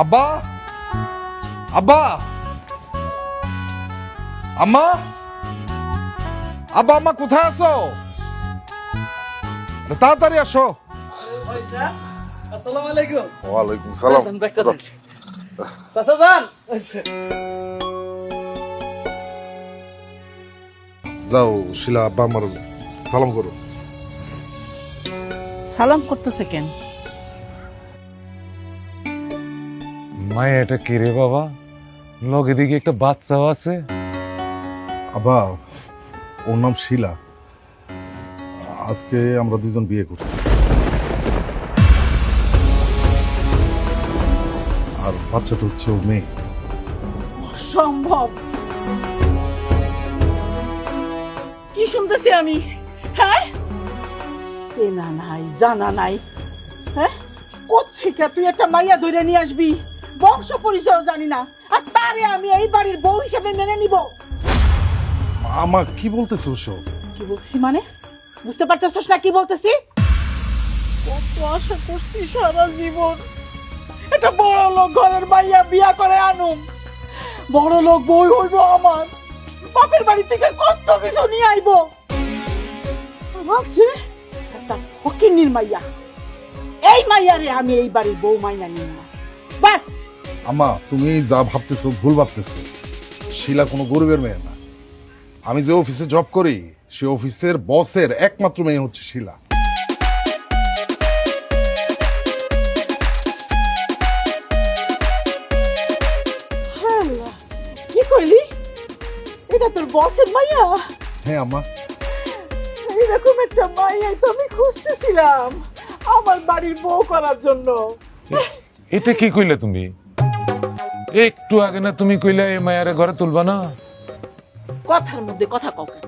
আব্বা, আব্বা, আম্মা, আব্বা, আম্মা কোথায় আছো? আরে তাড়াতাড়ি আসো। আসসালামু আলাইকুম। ওয়ালাইকুম সালাম। চাচা যান। যাও শিলা, আব্বা আমার সালাম করো। সালাম করতেছে কেন? মায়া, এটা কে রে বাবা? লগে দিকে একটা বাচ্চাও আছে। আব্বা, ওর নাম শিলা। আজকে আমরা দুজন বিয়ে করছি, আর বাচ্চাটা হচ্ছে ও মেয়ে। সম্ভব? কি শুনতেছি আমি? হ্যাঁ, চেনা নাই, জানা নাই। হ্যাঁ, কোত্থেকে তুই একটা মাইয়া ধরে নিয়ে আসবি? বংশ পরিচয় জানি না, আর তারে আমি এই বাড়ির বউ হিসেবে মেনে নিব? আমা কি বলতেছো ওসব? কি বলছি মানে? বুঝতে পারতেছস না কি বলতেছি? কত আশা করছি সারা জীবন একটা বড় লোক ঘরের মাইয়া বিয়া করে আনুম, বড় লোক বই হইব আমার, বাপের বাড়ি থেকে কত কিছু নিয়ে আইব। ভাবছি একটা ফকিন্নির মাইয়া, এই মাইয়ারে আমি এই বাড়ির বউ মাইনা নিই না, বাস। আমা, তুমি যা ভাবতেছো ভুল ভাবতেছো। শিলা কোনো গরিবের মেয়ে না। আমি যে অফিসে জব করি, সে অফিসের বসের একমাত্র মেয়ে হচ্ছে শিলা। আল্লাহ, কি কইলি? এটা তোর বসের মাইয়া? হ্যাঁ আম্মা। এরকম একটা মাইয়াই তো আমি খুঁজতেছিলাম আমার বাড়ির বউ করার জন্য। এটা কি কইলে তুমি? একটু আগে না তুমি কইলে এই মায়ারে ঘরে তুলবা না? কথার মধ্যে কথা কও কেন?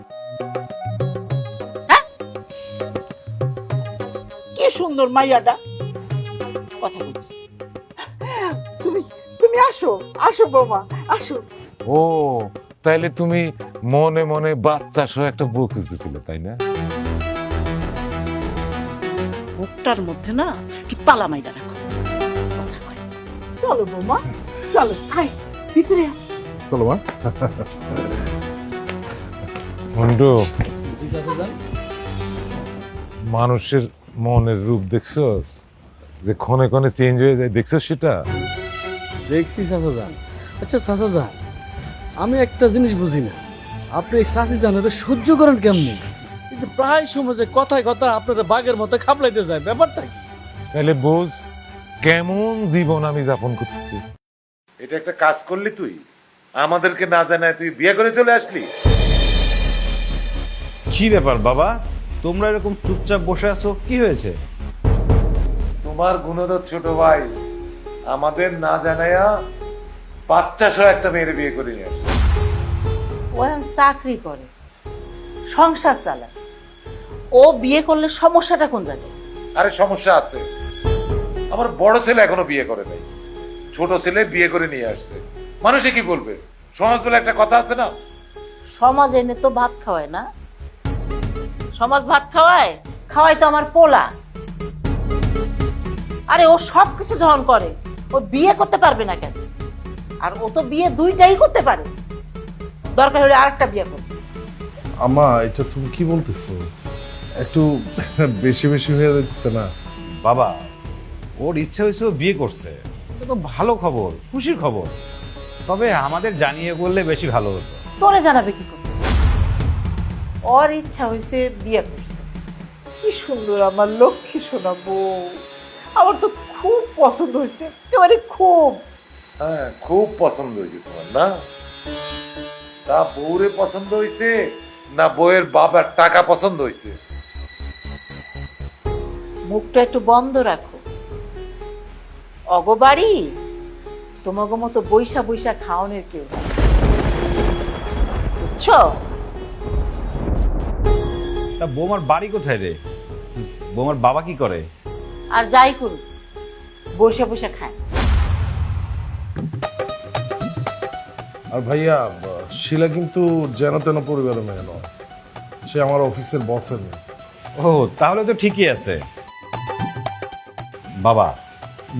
হ্যাঁ? কি সুন্দর মাইয়াটা, কথা বলতেছে। তুমি তুমি আসো, আসো বৌমা, আসো। ও, তাইলে তুমি মনে মনে বাচ্চা সহ একটা বউ খুঁজতেছিলে, তাই না? বুকটার মধ্যে না একটু তালা মাইরা রাখো, কথা কয়। চলো বৌমা, চলো, আয় ভিতরে আয়। চলো মা। মন্টু, জি চাচা যান। মানুষের মনের রূপ দেখছস? যে ক্ষণে ক্ষণে চেঞ্জ হয়ে যায়, দেখছস সেটা? দেখছি চাচা যান। আচ্ছা চাচা যান, আমি একটা জিনিস বুঝি না, আপনি এই চাচি জানারে সহ্য করেন কেমনি? এই যে প্রায় সময় যে কথায় কথা আপনারা বাঘের মতো খাপলাইতে যায়, ব্যাপারটা কি? তাহলে বোঝ কেমন জীবন আমি যাপন করতেছি। এটা একটা কাজ করলি তুই, আমাদেরকে না জানায় তুই বিয়ে করে চলে আসলি। কি ব্যাপার বাবা, তোমরা এরকম চুপচাপ বসে আছো, কি হয়েছে? তোমার গুণধর ছোট ভাই আমাদের না জানায়া বাচ্চা সহ একটা মেয়ের বিয়ে করে নিয়ে আসছে। ও এখন চাকরি করে, সংসার চালায়, ও বিয়ে করলে সমস্যাটা কোন জায়গায়? আরে সমস্যা আছে, আমার বড় ছেলে এখনো বিয়ে করে নাই, ছোট ছেলে বিয়ে করে নিয়ে আসছে। মানুষে কি বলবে? সমাজ বলে একটা কথা আছে না? সমাজ এনে তো ভাত খাওয়ায় না, সমাজ ভাত খাওয়ায়, খাওয়াই তো আমার পোলা। আরে ও সব কিছু যখন করে, ও বিয়ে করতে পারবে না কেন? আর ও তো বিয়ে দুইটাই করতে পারে, দরকার হলে আরেকটা বিয়ে করবে। আম্মা, এটা তুমি কি বলতেছো? একটু বেশি বেশি হয়ে যাচ্ছে না? বাবা, ওর ইচ্ছা হয়েছে ও বিয়ে করছে, এটা তো ভালো খবর, খুশির খবর। তবে আমাদের জানিয়ে বললে বেশি ভালো হতো। তোরে জানাবে কি করে? ওর ইচ্ছা হয়েছে বিয়ে করছে। কি সুন্দর আমার লক্ষ্মী সোনা বউ, আমার তো খুব পছন্দ হয়েছে, একেবারে খুব। হ্যাঁ, খুব পছন্দ হয়েছে তোমার না? তা বউরে পছন্দ হয়েছে না বউয়ের বাবার টাকা পছন্দ হয়েছে? মুখটা একটু বন্ধ রাখো। অগবাড়ি তোমাকে মতো বৈশা বৈশা খাওয়ানোর কেউ নাই, বুঝছো? তা বৌমার বাড়ি কোথায় রে? বৌমার বাবা কি করে? আর যাই করুক, বৈশা বৈশা খায়। আর ভাইয়া, শিলা কিন্তু যেন তেন পরিবারের মেয়ে নয়, সে আমার অফিসের বসের মেয়ে। ও, তাহলে তো ঠিকই আছে। বাবা,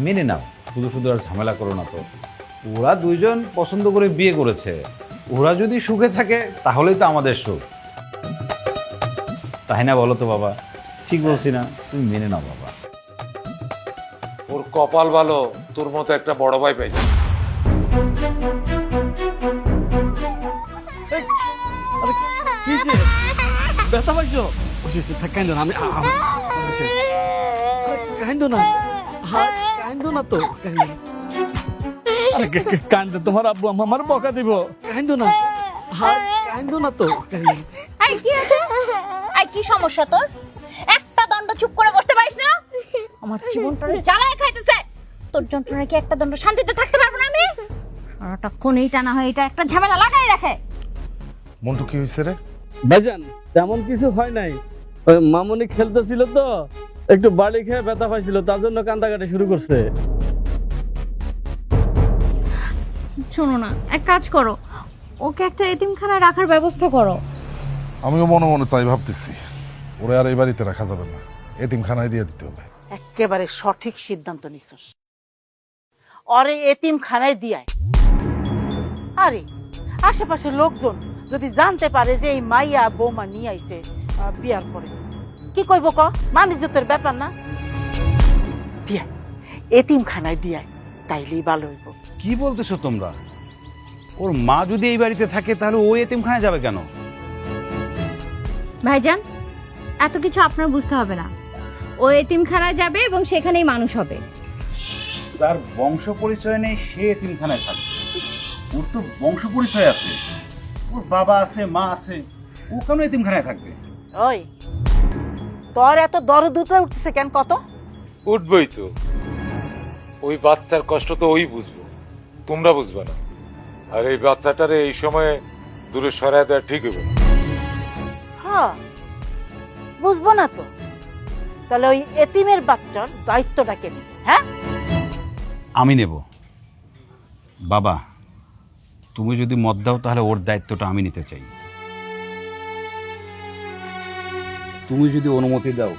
মেনে নাও, শুধু শুধু আর ঝামেলা করো না তো। ওরা দুইজন পছন্দ করে বিয়ে করেছে, ওরা যদি সুখে থাকে তাহলেই তো আমাদের সুখ, তাই না বলো তো বাবা? ঠিক বলছি না? তুমি মেনে নাও বাবা। ওর কপাল ভালো, তোর মতো একটা বড় ভাই পাইছে। আরে কিসে ব্যথা পাইছো? কাইন্দ না, আমি কাইন্দ না, কাইন্দ না তো, কাইন্দ তোমার আব্বু আমার বকা দিব। কাইন্দ না, কাইন্দ না তো। আই কি আছে? আই কি সমস্যা তোর? একটা দণ্ড চুপ করে বসতে পারিস না? আমার জীবনটা জ্বালায় খাইতেছে। তোর যন্ত্রণা কি একটা দণ্ড শান্তিতে থাকতে পারবো না আমি? সারাটাক্ষণ এইটা না হয় এটা একটা ঝামেলা লাগাই রাখে। মন্টু কি হয়েছে রে? ভাইজান তেমন কিছু হয় নাই, ওই মামুনি খেলতেছিল তো একটু বাড়ি খেয়ে ব্যথা পাইছিল, তার জন্য কান্দাকাটি শুরু করছে। শোনো না, এক কাজ করো, ওকে একটা এতিমখানায় রাখার ব্যবস্থা করো। আমিও মনে মনে তাই ভাবতেছি, ওরে আর এই বাড়িতে রাখা যাবে না, এতিমখানায় দিয়ে দিতে হবে। একেবারে সঠিক সিদ্ধান্ত নিছস। অরে এতিমখানায় দিয়ায়। আরে আশেপাশের লোকজন যদি জানতে পারে যে এই মাইয়া বৌমা নিয়ে আইছে বিয়ার পরে, কি কইব ক? মানিজ্যতের ব্যাপার না? দিয়ায়, এতিমখানায় দিয়ায়, তাইলেই ভালো হইব। কি বলতেছো তোমরা? ওর মা যদি এই বাড়িতে থাকে তাহলে ও এতিমখানায় যাবে কেন? ভাইজান, এত কিছু আপনার বুঝতে হবে না। ও এতিমখানায় যাবে এবং সেখানেই মানুষ হবে। তার বংশ পরিচয় নেই, সে এতিমখানায় থাকবে। ওর তো বংশ পরিচয় আছে, ওর বাবা আছে, মা আছে, ও কেন এতিমখানায় থাকবে? ওই তোর এত দরদ উঠতেছে কেন কত? উঠবই তো, ওই বাচ্চার কষ্ট তো ওই বুঝবো, তোমরা বুঝবে না। আর এই বাচ্চাটারে এই সময়ে দূরে সরায় দেওয়া ঠিক হবে না। হ্যাঁ, বুঝবো না তো, তাহলে ওই এতিমের বাচ্চার দায়িত্বটা কে নেবে? হ্যাঁ, আমি নেব। বাবা, তুমি যদি মত দাও তাহলে ওর দায়িত্বটা আমি নিতে চাই। তুমি যদি অনুমতি দাও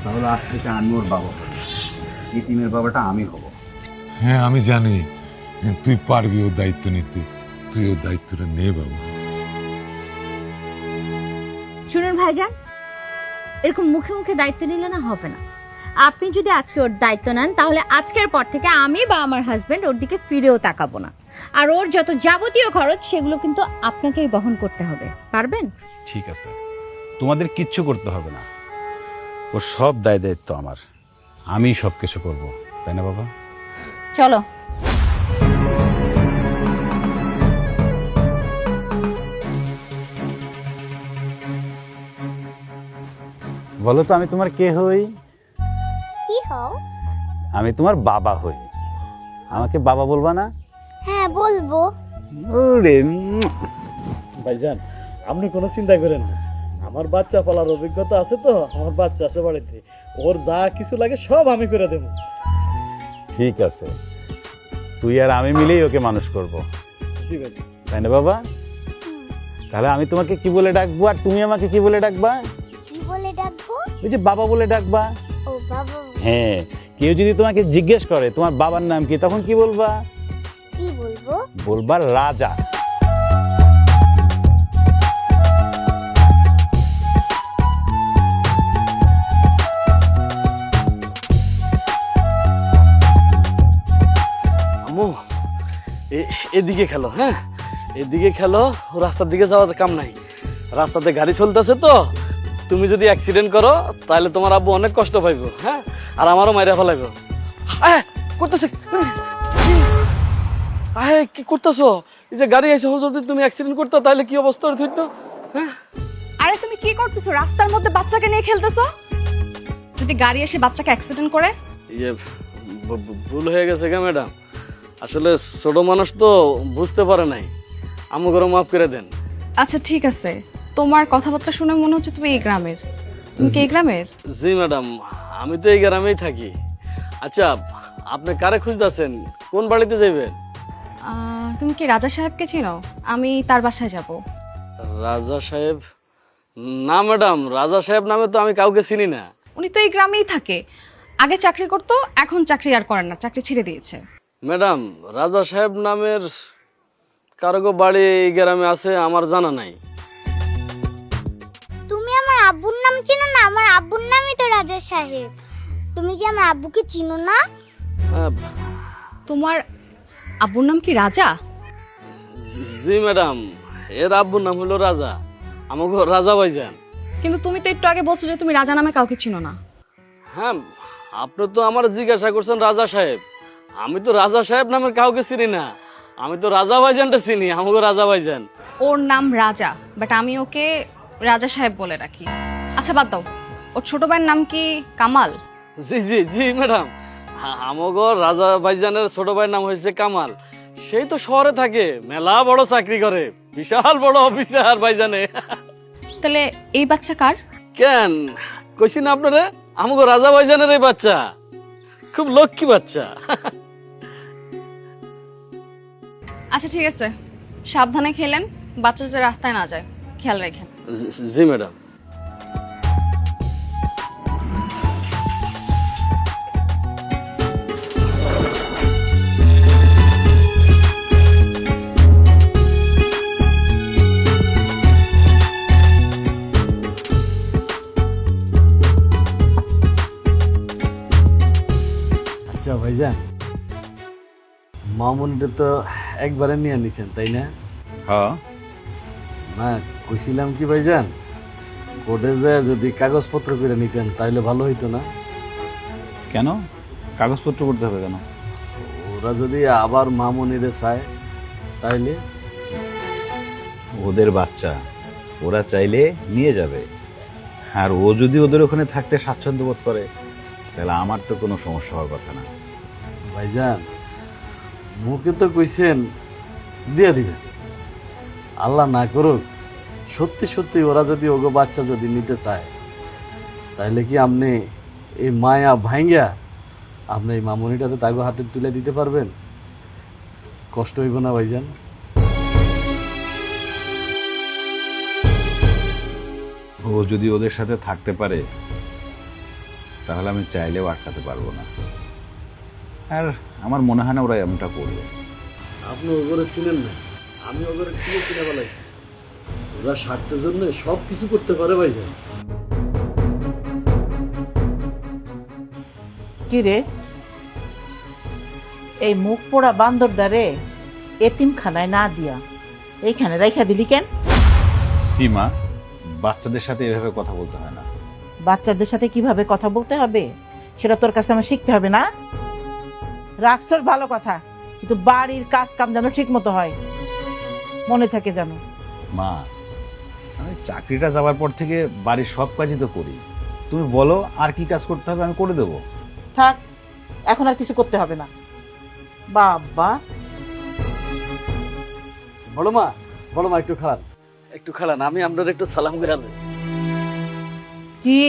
তাহলে আজ থেকে আমি ওর বাবা হব, এতিমের বাবাটা আমি হব। হ্যাঁ আমি জানি তুই পারবি ওর দায়িত্ব নিতে, তুই ওর দায়িত্বটা নে বাবা। শুনুন ভাইজান, এরকম মুখে মুখে দায়িত্ব নিলে না হবে না। আপনি যদি আজকে ওর দায়িত্ব নেন তাহলে আজকের পর থেকে আমি বা আমার হাজবেন্ড ওর দিকে ফিরেও তাকাবো না। আর ওর যত যাবতীয় খরচ সেগুলো কিন্তু আপনাকেই বহন করতে হবে। পারবেন? ঠিক আছে, তোমাদের কিচ্ছু করতে হবে না, ওর সব দায় দায়িত্ব আমার, আমি সব কিছু করবো, তাই না বাবা? চলো। বলো তো আমি তোমার কে হই? কি হও? আমি তোমার বাবা হই, আমাকে বাবা বলবা না? হ্যাঁ বলবো। ওরে ভাইজান আপনি কোনো চিন্তা করেন না, আমার বাচ্চা পালার অভিজ্ঞতা আছে তো, আমার বাচ্চা আছে বাড়িতে, ওর যা কিছু লাগে সব আমি করে দেবো। ঠিক আছে, তুই আর আমি মিলেই ওকে মানুষ করব, ঠিক আছে তাই না বাবা? তাহলে আমি তোমাকে কি বলে ডাকবো আর তুমি আমাকে কি বলে ডাকবা? কি বলে ডাকবো? ওই যে বাবা বলে ডাকবা। ও বাবা। হ্যাঁ, কেউ যদি তোমাকে জিজ্ঞেস করে তোমার বাবার নাম কি, তখন কি বলবা? কি বলবো? বলবা রাজা। আম্মু এদিকে খেলো, হ্যাঁ এদিকে খেলো, রাস্তার দিকে যাওয়ার কাম নাই, রাস্তাতে গাড়ি চলতেছে তো, তুমি যদি অ্যাক্সিডেন্ট করো তাহলে তোমার আব্বু অনেক কষ্ট পাইব, হ্যাঁ, আর আমারও মাইরা ফেলাইব। করতেছে কি করতেছো? এই যে গাড়ি এসে যদি তুমি অ্যাক্সিডেন্ট করতো তাহলে কি অবস্থা হইতো? হ্যাঁ, আরে তুমি কি করতেছো? রাস্তার মধ্যে বাচ্চাকে নিয়ে খেলতেছো? যদি গাড়ি এসে বাচ্চাকে অ্যাক্সিডেন্ট করে? ইয়ে ভুল হয়ে গেছে গা ম্যাডাম, আসলে ছোট মানুষ তো বুঝতে পারে নাই, আমাকে মাফ করে দেন। আচ্ছা ঠিক আছে, তোমার কথাবার্তা শুনে মনে হচ্ছে তুমি এই গ্রামের। তুমি কি এই গ্রামের? জি ম্যাডাম, আমি তো এই গ্রামেই থাকি। আচ্ছা আপনি কারে খুঁজতেছেন, কোন বাড়িতে যাবেন? তুমি কি রাজা সাহেবকে চিনো? আমি তার বাসায় যাব। রাজা সাহেব? না ম্যাডাম, রাজা সাহেব নামে তো আমি কাউকে চিনি না। উনি তো এই গ্রামেই থাকে। আগে চাকরি করতো, এখন চাকরি আর করেন না, চাকরি ছেড়ে দিয়েছে। ম্যাডাম, রাজা সাহেব নামের কারো বাড়ি এই গ্রামে আছে আমার জানা নাই। তুমি আমার আব্বুর নাম চিনো না? আমার আব্বুর নামই তো রাজা সাহেব। তুমি কি আমার আব্বুকে চিনো না? তোমার আব্বুর নাম কি রাজা? জি ম্যাডাম, এর আব্বুর নাম হলো রাজা, আমাকে রাজা ভাইজান। কিন্তু তুমি তো একটু আগে বলছো যে তুমি রাজা নামে কাউকে চিনো না। হ্যাঁ, আপনি তো আমার জিজ্ঞাসা করছেন রাজা সাহেব, আমি তো রাজা সাহেব নামের কাউকে চিনি না, আমি তো রাজা ভাইজানটা চিনি, আমাকে রাজা ভাইজান। ওর নাম রাজা, বাট আমি ওকে রাজা সাহেব বলে রাখি। আচ্ছা বাদ দাও, ওর ছোট ভাইয়ের নাম কি কামাল? জি জি জি ম্যাডাম, আমাকে রাজা ভাইজানের ছোট ভাইয়ের নাম হয়েছে কামাল। সেই তো শহরে থাকে, মেলা বড় চাকরি করে, বিশাল বড় অফিসার ভাইজানে। তাহলে এই বাচ্চা কার? কেন কইছি না আপনারে, আমাকে রাজা ভাইজানের এই বাচ্চা, খুব লক্ষ্মী বাচ্চা। আচ্ছা ঠিক আছে, সাবধানে খেলেন, বাচ্চা যে রাস্তায় না যায় খেয়াল রাখেন। জি ম্যাডাম। আচ্ছা ভাইজান, মামুনিটা তো একবারে নিয়ে নিছেন তাই না? হ্যাঁ, না কইছিলাম কি ভাইজান, কোর্টে যায় যদি কাগজপত্র করে নিতেন তাহলে ভালো হইতো না? কেন কাগজপত্র করতে হবে কেন? ওরা যদি আবার মামুনিরে চায় তাইলে? ওদের বাচ্চা, ওরা চাইলে নিয়ে যাবে, আর ও যদি ওদের ওখানে থাকতে স্বাচ্ছন্দ্য বোধ করে তাহলে আমার তো কোনো সমস্যা হওয়ার কথা না। ভাইজান, মুখে তো কইছেন দিয়ে দিবেন, আল্লাহ না করুক সত্যি সত্যি ওরা যদি ওগো বাচ্চা যদি নিতে চায় তাহলে কি আপনি এই মায়া ভাঙ্গা আপনি এই মামুনিটাতে তাগো হাতে তুলে দিতে পারবেন? কষ্ট হইব না ভাইজান? ও যদি ওদের সাথে থাকতে পারে তাহলে আমি চাইলেও আটকাতে পারবো না, আর আমার মনে হয় না ওরা এমনটা করবে। আপনি ওগরে চিনেন না, আমি ওগরে চিনে বলাইছি, ওরা স্বার্থের জন্য সব কিছু করতে পারে ভাইজান। কি রে, এই মুখ পোড়া বান্দরটারে এতিমখানায় না দিয়া এইখানে রাইখা দিলি কেন? সীমা, বাচ্চাদের সাথে এভাবে কথা বলতে হয় না। বাচ্চাদের সাথে কিভাবে কথা বলতে হবে সেটা তোর কাছে আমার শিখতে হবে না? রাখছর ভালো কথা, কিন্তু বাড়ির কাজ কাম যেন ঠিক মতো হয়, মনে থাকে যেন। মা, আমি চাকরিটা যাওয়ার পর থেকে বাড়ির সব কাজই তো করি, তুমি বলো আর কি কাজ করতে হবে আমি করে দেবো। থাক, এখন আর কিছু করতে হবে না। বাবা, বড় মা একটু খান, একটু খান, আমি আপনার একটু সালাম করে আনবো। কি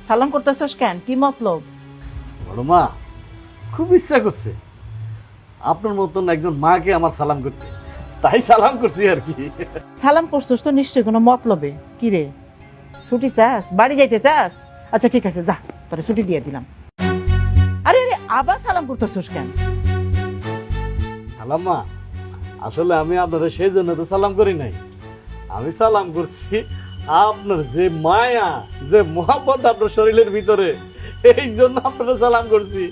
সালাম করতেছস কেন? কি মতলব? বড় মা, খুব ইচ্ছা করছে আপনার মতন একজন মাকে আমার সালাম করতে, তাই সালাম করছি আর কি। সালাম করছস তো নিশ্চয়ই কোনো মতলবে। কি রে, ছুটি চাস? বাড়ি যাইতে চাস? আচ্ছা ঠিক আছে, যা, তোরে ছুটি দিয়ে দিলাম। আরে আরে, আবার সালাম করতেছস কেন? সালাম মা, আসলে আমি আপনারা সেই জন্য তো সালাম করি নাই, আমি সালাম করছি আপনার যে মায়া, যে মোহাম্মত আপনার শরীরের ভিতরে, এই জন্য আপনারা সালাম করছি।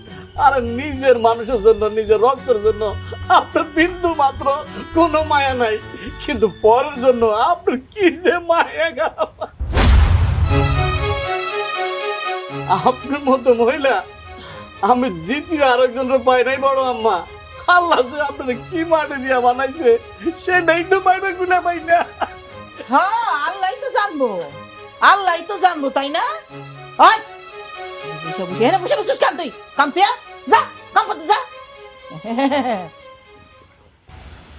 আর নিজের মানুষের জন্য, নিজের রক্তের জন্য আপনার বিন্দু মাত্র কোনো মায়া নাই, কিন্তু পরের জন্য আপনার কি যে মায়া গা। আপনার মতো মহিলা আমি দ্বিতীয় আরেকজনের পাই নাই বড় আম্মা। আল্লাহ যে আপনারা কি মাটি দিয়া বানাইছে সেটাই তো পাইবে গুনা পাই না। হ্যাঁ, আল্লাহই তো জানবো, আল্লাহই তো জানবো, তাই না? ওই বসে বসে এনে বসে বসে কাম, তুই কাম, তুই যা কাম করতে যা।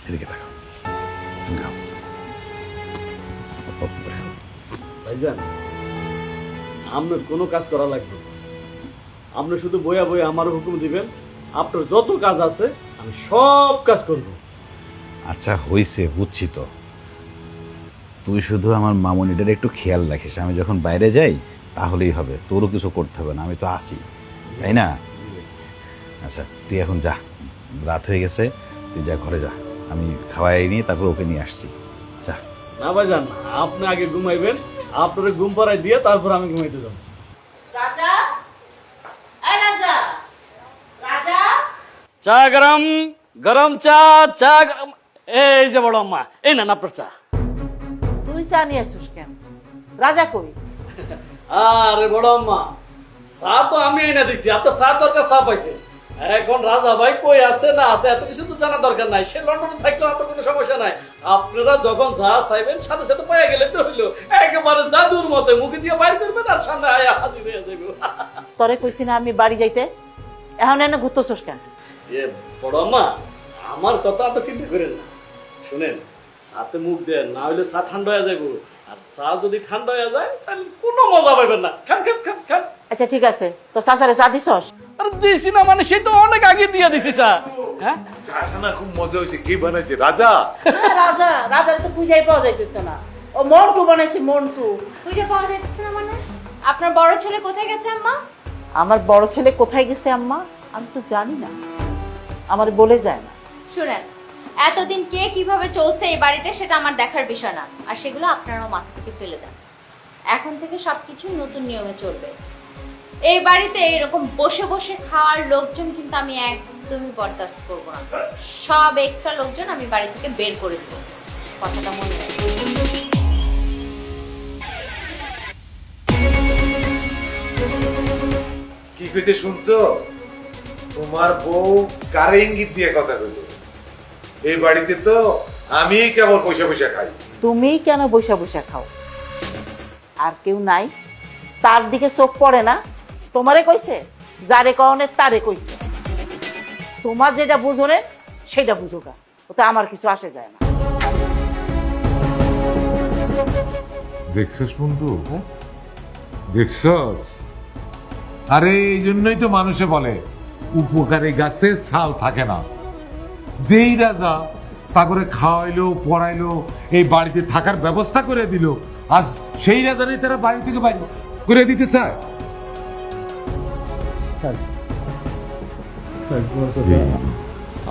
এদিকে তাকাও, তুমি খাও। ভাইজান, আপনার কোনো কাজ করা লাগবে না, আপনি শুধু বইয়া বইয়া আমার হুকুম দিবেন, আপনার যত কাজ আছে আমি সব কাজ করব। আচ্ছা হইছে, বুঝছি তো, তুই শুধু আমার মামনিটার একটু খেয়াল রাখিস, আমি যখন বাইরে যাই তাহলেই হবে, তোরও কিছু করতে হবে না, আমি তো আছি, তাই না? আচ্ছা তুই এখন যা, রাত হয়ে গেছে, তুই যা ঘরে যা, আমি খাওয়াই নিয়ে তারপর ওকে নিয়ে আসছি। যা। না ভাইজান, আপনি আগে ঘুমাইবেন, আপনার ঘুম পাড়াই দিয়ে তারপর আমি ঘুমাইতে যাব। রাজা, এই রাজা, রাজা, চা গরম, গরম চা, চা গরম। এই যে বড় আম্মা, এই না আপনার চা। তুই চা নিয়ে আসছিস কেন? রাজা কই? আরে বড় আম্মা, চা তো আমি এনে দিছি, আপনার চা দরকার চা পাইছে। এখন রাজা ভাই কই আছে না আছে এত কিছু তো জানা দরকার নাই, সে লন্ডনে থাকলেও আপনার কোনো সমস্যা নাই। আপনারা যখন যা চাইবেন সাথে সাথে পাইয়া গেলে তো হইলো, একেবারে জাদুর মতো মুখে দিয়ে বাইর করবেন আর সামনে আয়া হাজির হয়ে যাবে। তোরে কইছি না আমি বাড়ি যাইতে, এখন এনে ঘুরতেছস কেন? এ বড় আম্মা, আমার কথা আপনি চিন্তা করেন না, শুনেন, চাতে মুখ দেন, না হইলে চা ঠান্ডা হয়ে যাবো, আর চা যদি ঠান্ডা হয়ে যায় তাহলে কোনো মজা পাবেন না। খান খান খান খান। আচ্ছা ঠিক আছে, তো চাচারে চা দিছস? আরে দিছি না মানে, সে তো অনেক আগে দিয়ে দিছি চা। হ্যাঁ চাটা না খুব মজা হয়েছে। কে বানাইছে? রাজা। রাজা, রাজারে তো পূজাই পাওয়া যাইতেছে না, ও মন্টু বানাইছে, মন্টু। খুঁজে পাওয়া যাচ্ছে না মানে? আপনার বড় ছেলে কোথায় গেছে আম্মা? আমার বড় ছেলে কোথায় গেছে আম্মা আমি তো জানি না, আমার বলে যায় না। শুনেন, এতদিন কে কিভাবে চলছে এই বাড়িতে সেটা আমার দেখার বিষয় না, আর সেগুলো আপনারাও মাথা থেকে ফেলে দেন। এখন থেকে সবকিছু নতুন নিয়মে চলবে। এই বাড়িতে এরকম বসে বসে খাওয়ার লোকজন কিন্তু আমি একদমই বরদাস্ত করবো না। সব এক্সট্রা লোকজন আমি বাড়ি থেকে বের করে দেবো, কথাটা মনে রাখবেন। কি কইতে শুনছো? তোমার বউ কারে ইঙ্গিত দিয়ে কথা কইল? এই বাড়িতে তো আমি কেবল পয়সা পয়সা খাই। তুমি কেন বৈশা বৈশা খাও? আর কেউ নাই? তার দিকে চোখ পড়ে না? তোমারে কইছে? যারে কওনে তারে কইছে। তোমার যেটা বুঝোনে সেটা বুঝোগা, ওতে আমার কিছু আসে যায় না। দেখছস বন্ধু, দেখছস? আরে এই জন্যই তো মানুষে বলে উপকারী গাছে ছাল থাকে না। যেই রাজা তা করে খাওয়াইলো পড়াইলো, এই বাড়িতে থাকার ব্যবস্থা করে দিল, আজ সেই রাজারই তারা বাড়ি থেকে বাইরে করে দিতে চায়।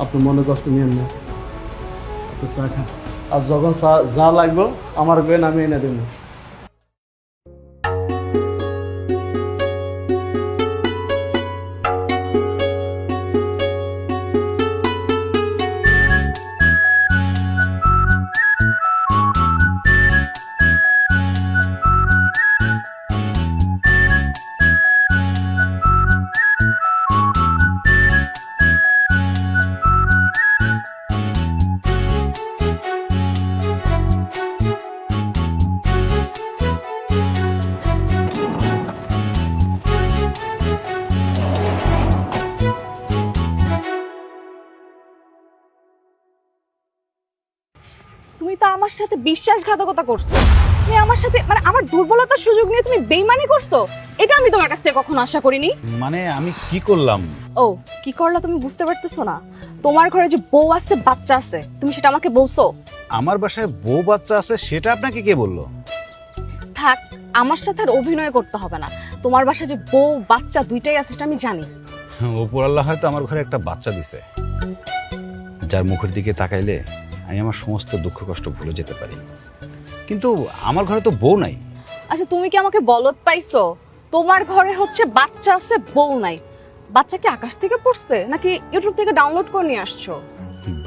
আপনি মনে কষ্ট নিয়েন না, আপনি চা খান, আর যখন চা যা লাগবে আমার কেন আমি এনে দেব। তুমি তো আমার সাথে বিশ্বাসঘাতকতা করছো, তুমি আমার সাথে মানে আমার দুর্বলতার সুযোগ নিয়ে তুমি বেইমানি করছো, এটা আমি তোমার কাছ থেকে কখনো আশা করিনি। মানে আমি কি করলাম? ও কি করলা তুমি বুঝতে পারতেছো না? তোমার ঘরে যে বউ আছে বাচ্চা আছে, তুমি সেটা আমাকে বলছো? আমার বাসায় বউ বাচ্চা আছে সেটা আপনাকে কে বললো? থাক, আমার সাথে আর অভিনয় করতে হবে না। তোমার বাসায় যে বউ বাচ্চা দুইটাই আছে সেটা আমি জানি। ওপর আল্লাহ হয়তো আমার ঘরে একটা বাচ্চা দিছে, যার মুখের দিকে তাকাইলে আমি আমার সমস্ত দুঃখ কষ্ট ভুলে যেতে পারি, কিন্তু আমার ঘরে তো বউ নাই। আচ্ছা তুমি কি আমাকে বলদ পাইছো? তোমার ঘরে হচ্ছে বাচ্চা আছে বউ নাই, বাচ্চা কি আকাশ থেকে পড়ছে নাকি ইউটিউব থেকে ডাউনলোড করে নিয়ে আসছো?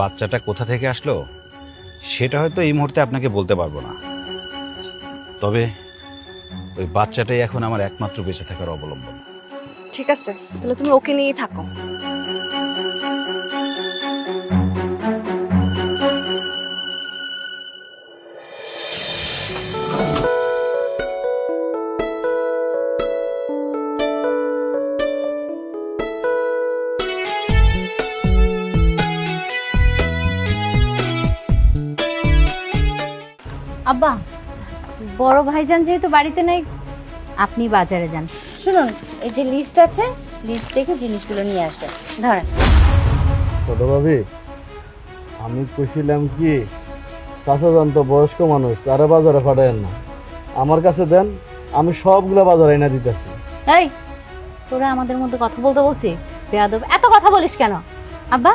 বাচ্চাটা কোথা থেকে আসলো সেটা হয়তো এই মুহূর্তে আপনাকে বলতে পারবো না, তবে ওই বাচ্চাটাই এখন আমার একমাত্র বেঁচে থাকার অবলম্বন। ঠিক আছে, তাহলে তুমি ওকে নিয়েই থাকো। আব্বা, বড় ভাইজান যেহেতু বাড়িতে নাই, আপনি বাজারে যান। শুনুন, এই যে লিস্ট আছে, লিস্ট দেখে জিনিসগুলো নিয়ে আসবেন। ধরেন। ছোট ভাবি, আমি কইছিলাম কি, চাচা যান তো বয়স্ক মানুষ, তারা বাজারে পাঠায়েন না, আমার কাছে দেন, আমি সবগুলা বাজার এনে দিতেছি। এই তোরা আমাদের মধ্যে কথা বলতে বলছি, বেয়াদব এত কথা বলিস কেন? আব্বা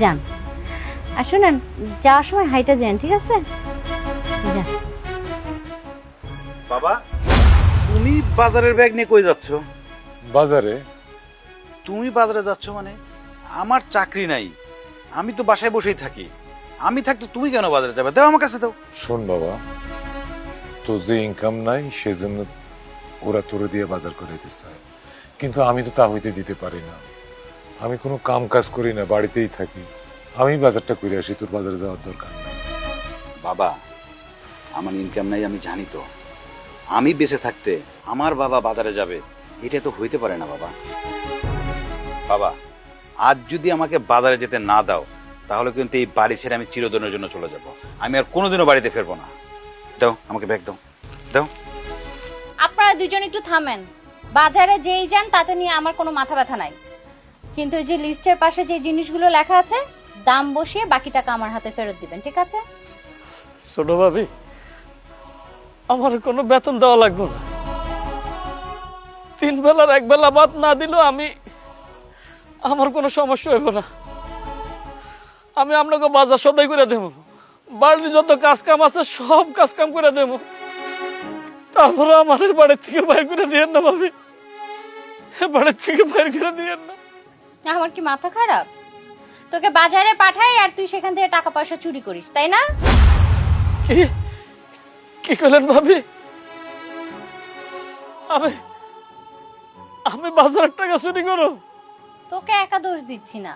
যান, আর শুনেন যাওয়ার সময় হাইটা যান, ঠিক আছে? যান। বাবা, তুমি বাজারের ব্যাগ নিয়ে কই যাচ্ছ? বাজারে? তুমি বাজারে যাচ্ছ মানে? আমার চাকরি নাই, আমি তো বাসায় বসেই থাকি। আমি থাকতে তুমি কেন বাজারে যাবে? দাও আমার কাছে দাও। শোন বাবা, তোর যে ইনকাম নাই সেজন্য ওরা তোরে দিয়ে বাজার করাইতে চায়, কিন্তু আমি তো তা হইতে দিতে পারি না। আমি কোনো কাম কাজ করি না, বাড়িতেই থাকি। আমি বাজারটা করে আসি, তোর বাজারে যাওয়ার দরকার নেই। বাবা, আমার ইনকাম নাই আমি জানি তো। আমি বেঁচে থাকতে আমার বাবা বাজারে যাবে, এটা তো হইতে পারে না বাবা। বাবা, আজ যদি আমাকে বাজারে যেতে না দাও তাহলে কিন্তু এই বাড়ি ছেড়ে আমি চিরদিনের জন্য চলে যাব। আমি আর কোনোদিনও বাড়িতে ফিরবো না। দাও আমাকে ব্যাগ দাও, দাও। আপনারা দুজন একটু থামেন। বাজারে যেই যান তাতে নিয়ে আমার কোনো মাথা ব্যথা নাই, কিন্তু এই যে লিস্টের পাশে যে জিনিসগুলো লেখা আছে দাম বসিয়ে বাকি টাকা আমার হাতে ফেরত দিবেন, ঠিক আছে? ছোট ভাবি, আমার কোনো বেতন দেওয়া লাগবে না। 3 বেলার 1 বেলা বাদ না দিলেও আমার কোনো সমস্যা হইব না। আমি আপনাকে বাজার সদাই করে দেবো, বাড়ির যত কাজ কাম আছে সব কাজ কাম করে দেবো। তারপরে আমার বাড়ির থেকে বাইর করে দিয়েন না ভাবি, বাড়ির থেকে বাইর করে দিয়েন না। আমার কি মাথা খারাপ? তোকে বাজারে পাঠাই আর তুই সেখান থেকে টাকা পয়সা চুরি করিস, তাই না? কি কি করলেন ভাবি? আমি বাজারের টাকা চুরি করো? তোকে একা দোষ দিচ্ছি না,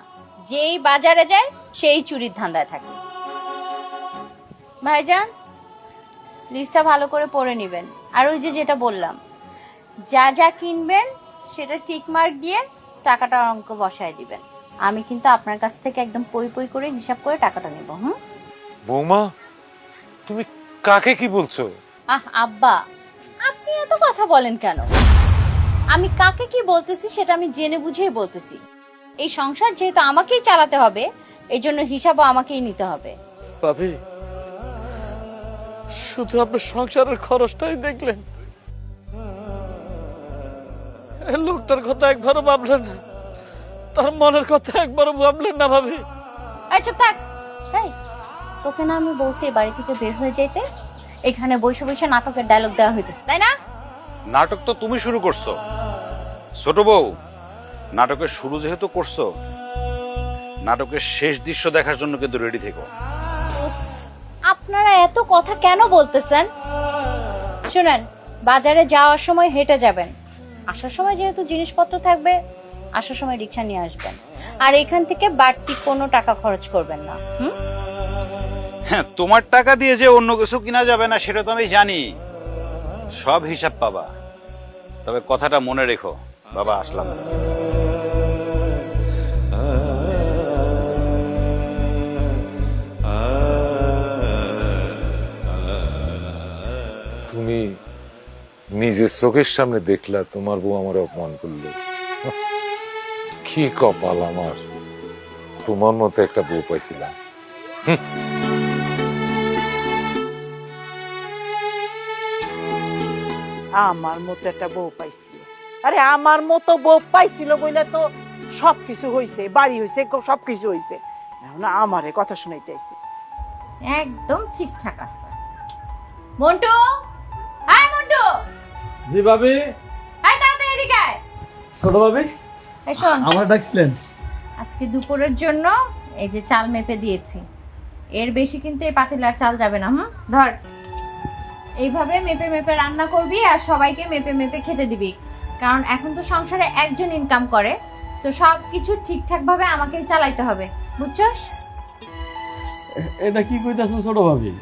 যেই বাজারে যায় সেই চুরির ধান্দায় থাকে। ভাইজান, লিস্টটা ভালো করে পড়ে নেবেন, আর ওই যে যেটা বললাম, যা যা কিনবেন সেটা টিক মার্ক দিয়ে টাকাটার অঙ্ক বসায় দিবেন। আমি কিন্তু আপনার কাছ থেকে একদম পই পই করে হিসাব করে টাকাটা নেব। বৌমা, তুমি কাকে কি বলছো? আব্বা, আপনি এত কথা বলেন কেন? আমি কাকে কি বলতেছি সেটা আমি জেনে বুঝেই বলতেছি। এই সংসার যেহেতু আমাকেই চালাতে হবে, এই জন্য হিসাবও আমাকেই নিতে হবে। ভাবি, শুধু আপনার সংসারের খরচটাই দেখলেন, এই লোকটার কথা একবারও ভাবলেন না, তার মনের কথা একবারও ভাবলেন না ভাবি। এই চুপ থাক। এই, তোকে না আমি বলছি এই বাড়ি থেকে বের হয়ে যেতে? এখানে বসে বসে নাটকের ডায়লগ দেওয়া হইতেছে, তাই না? নাটক তো তুমি শুরু করছো ছোট বউ। নাটকের শুরু যেহেতু করছো, নাটকের শেষ দৃশ্য দেখার জন্য কিন্তু রেডি থেকো। আপনারা এত কথা কেন বলতেছেন? শুনেন, বাজারে যাওয়ার সময় হেঁটে যাবেন, আসার সময় যেহেতু জিনিসপত্র থাকবে আসার সময় রিক্সা নিয়ে আসবেন, আর এখান থেকে বাড়তি কোনো টাকা খরচ করবেন না। হ্যাঁ, তোমার টাকা দিয়ে যে অন্য কিছু কিনা যাবে না সেটা তো আমি জানি, সব হিসাব পাবা। তবে কথাটা মনে রেখো, বাবা আসলাম। তুমি নিজের চোখের সামনে দেখলা তোমার বউ আমার অপমান করলো। কি কপাল আমার, তোমার মতো একটা বউ পাইছিলাম। আমার মতো একটা বউ পাইছিল। আরে আমার মতো বউ পাইছিল বলে তো সবকিছু হইছে, বাড়ি হইছে, সবকিছু হইছে। এখন আমারে কথা শুনাইতে আইছে। একদম ঠিকঠাক আছে। মন্টু, হাই মন্টু। জি ভাবি। হাই তাড়াতাড়ি এদিকে আয়। ছোট ভাবি, এই শোন, আমার ডাকছিলেন? আজকে দুপুরের জন্য এই যে চাল মেপে দিয়েছি, এর বেশি কিন্তু এই পাতিলার চাল যাবে না। ধর, এইভাবে মেপে মেপে রান্না করবি আর সবাইকে মেপে মেপে খেতে দিবি, কারণ এখন তো সংসারে একজন ইনকাম করে, তো সবকিছু ঠিকঠাক ভাবে আমাকেই চালাইতে হবে, বুঝছস? এটা কি কইতাছেন ছোট ভাবি?